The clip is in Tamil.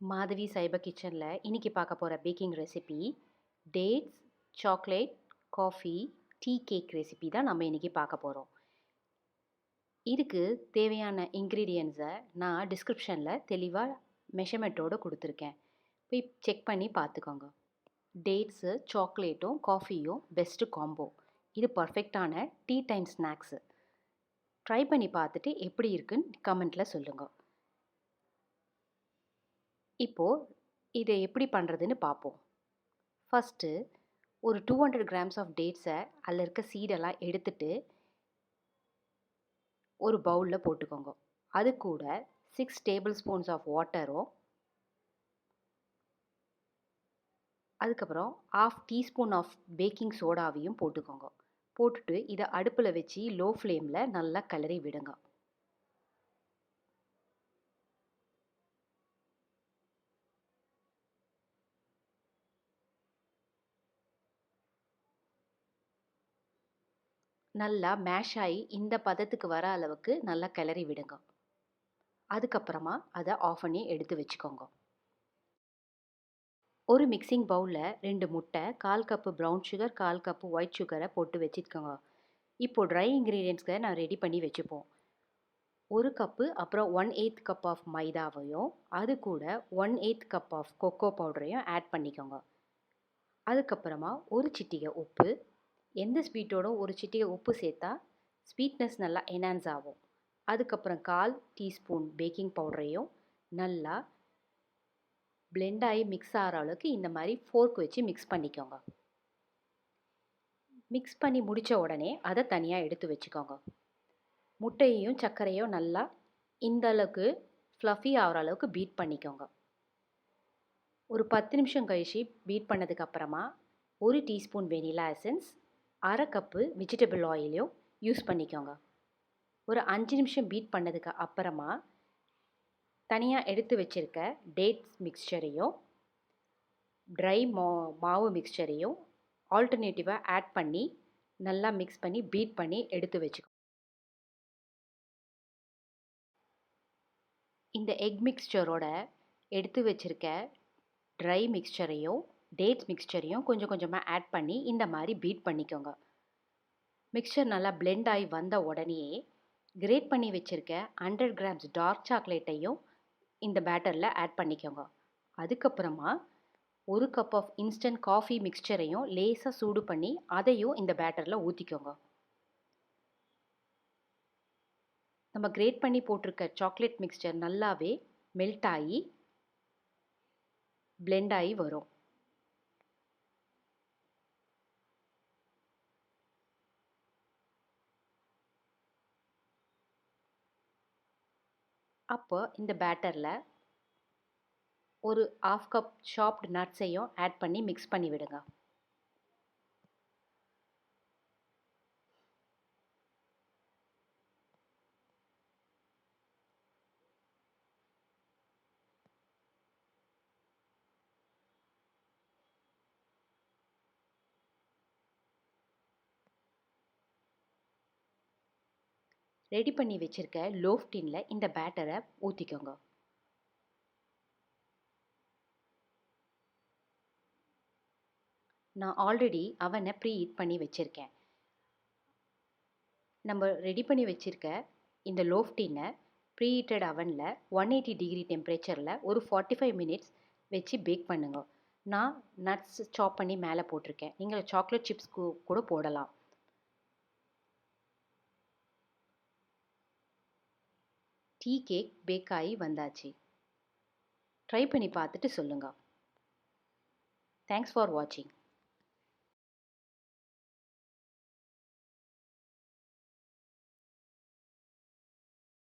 மாதவி சைபர் கிச்சனில் இன்றைக்கி பார்க்க போகிற baking recipe dates chocolate coffee tea cake recipe தான் நம்ம இன்றைக்கி பார்க்க போகிறோம். இதுக்கு தேவையான இன்க்ரீடியன்ட்ஸை நான் டிஸ்கிரிப்ஷனில் தெளிவாக மெஷர்மெண்ட்டோடு கொடுத்துருக்கேன். போய் செக் பண்ணி பார்த்துக்கோங்க. டேட்ஸு சாக்லேட்டும் காஃபியும் பெஸ்ட்டு காம்போ. இது பர்ஃபெக்டான டீ டைம் ஸ்நாக்ஸு. ட்ரை பண்ணி பார்த்துட்டு எப்படி இருக்குன்னு கமெண்ட்டில் சொல்லுங்கள். இப்போது இதை எப்படி பண்ணுறதுன்னு பார்ப்போம். ஃபஸ்ட்டு ஒரு 200 கிராம்ஸ் ஆஃப் டேட்ஸை அதில் இருக்க சீடெல்லாம் எடுத்துட்டு ஒரு பவுலில் போட்டுக்கோங்க. அது கூட 6 டேபிள் ஸ்பூன்ஸ் ஆஃப் வாட்டரும், அதுக்கப்புறம் 1/2 டீஸ்பூன் ஆஃப் பேக்கிங் சோடாவையும் போட்டுக்கோங்க. போட்டுட்டு இதை அடுப்பில் வச்சு லோ ஃப்ளேமில் நல்லா கிளறி விடுங்க. நல்லா மேஷ் ஆகி இந்த பதத்துக்கு வர அளவுக்கு நல்லா கிளறி விடுங்க. அதுக்கப்புறமா அதை ஆஃப் பண்ணி எடுத்து வச்சுக்கோங்க. ஒரு மிக்சிங் பவுலில் 2 முட்டை, 1/4 cup brown sugar, 1/4 cup white சுகரை போட்டு வச்சுக்கோங்க. இப்போது ட்ரை இன்க்ரீடியன்ட்ஸ்களை நான் ரெடி பண்ணி வச்சுப்போம். 1 கப்பு அப்புறம் 1/8 கப் ஆஃப் மைதாவையும் அது கூட 1/8 கப் ஆஃப் கொக்கோ பவுடரையும் ஆட் பண்ணிக்கோங்க. அதுக்கப்புறமா ஒரு சிட்டிகை உப்பு. எந்த ஸ்வீட்டோட ஒரு சிட்டிகை உப்பு சேர்த்தா ஸ்வீட்னஸ் நல்லா என்ஹான்ஸ் ஆகும். அதுக்கப்புறம் 1/4 டீஸ்பூன் பேக்கிங் பவுடரையும் நல்லா பிளெண்ட் ஆகி மிக்ஸ் ஆகிற அளவுக்கு இந்த மாதிரி ஃபோர்க் வச்சு மிக்ஸ் பண்ணிக்கோங்க. மிக்ஸ் பண்ணி முடித்த உடனே அதை தனியாக எடுத்து வச்சுக்கோங்க. முட்டையையும் சர்க்கரையும் நல்லா இந்த அளவுக்கு ஃப்ளஃபி ஆகிற அளவுக்கு பீட் பண்ணிக்கோங்க. ஒரு 10 நிமிஷம் கழிச்சு பீட் பண்ணதுக்கப்புறமா 1 teaspoon vanilla essence, 1/2 cup vegetable ஆயிலையும் யூஸ் பண்ணிக்கோங்க. ஒரு 5 நிமிஷம் பீட் பண்ணதுக்கு அப்புறமா தனியாக எடுத்து வச்சுருக்க டேட்ஸ் மிக்சரையும் ட்ரை மாவு மிக்சரையும் ஆல்டர்னேட்டிவாக ஆட் பண்ணி நல்லா மிக்ஸ் பண்ணி பீட் பண்ணி எடுத்து வச்சுக்கோங்க. இந்த எக் மிக்சரோட எடுத்து வச்சுருக்க ட்ரை மிக்சரையும் டேட்ஸ் மிக்சரையும் கொஞ்சம் கொஞ்சமாக ஆட் பண்ணி இந்த மாதிரி பீட் பண்ணிக்கோங்க. மிக்சர் நல்லா பிளெண்ட் ஆகி வந்த உடனேயே கிரேட் பண்ணி வச்சுருக்க 100 கிராம்ஸ் டார்க் சாக்லேட்டையும் இந்த பேட்டரில் ஆட் பண்ணிக்கோங்க. அதுக்கப்புறமா 1 கப் ஆஃப் இன்ஸ்டன்ட் காஃபி மிக்சரையும் லேசாக சூடு பண்ணி அதையும் இந்த பேட்டரில் ஊற்றிக்கோங்க. நம்ம கிரேட் பண்ணி போட்டிருக்க சாக்லேட் மிக்சர் நல்லாவே மெல்ட் ஆகி பிளெண்ட் ஆகி வரும். அப்போ இந்த பேட்டரில் ஒரு 1/2 கப் சாப்டு நட்ஸையும் ஆட் பண்ணி மிக்ஸ் பண்ணி விடுங்க. ரெடி பண்ணி வச்சுருக்க லோஃப் டின்னில் இந்த பேட்டரை ஊற்றிக்கோங்க. நான் ஆல்ரெடி அவனை ப்ரீ ஹீட் பண்ணி வச்சுருக்கேன். நம்ம ரெடி பண்ணி வச்சுருக்க இந்த லோஃப் டின்னை ப்ரீ ஹீட்டட் அவனில் 180 டிகிரி டெம்பரேச்சரில் ஒரு 45 மினிட்ஸ் வச்சு பேக் பண்ணுங்க. நான் நட்ஸ் சாப் பண்ணி மேலே போட்டிருக்கேன். நீங்கள் சாக்லேட் சிப்ஸ் கூட போடலாம். டீ கேக் பேக் ஆகி வந்தாச்சு. ட்ரை பண்ணி பார்த்துட்டு சொல்லுங்கள். தேங்க்ஸ் ஃபார் வாட்சிங்.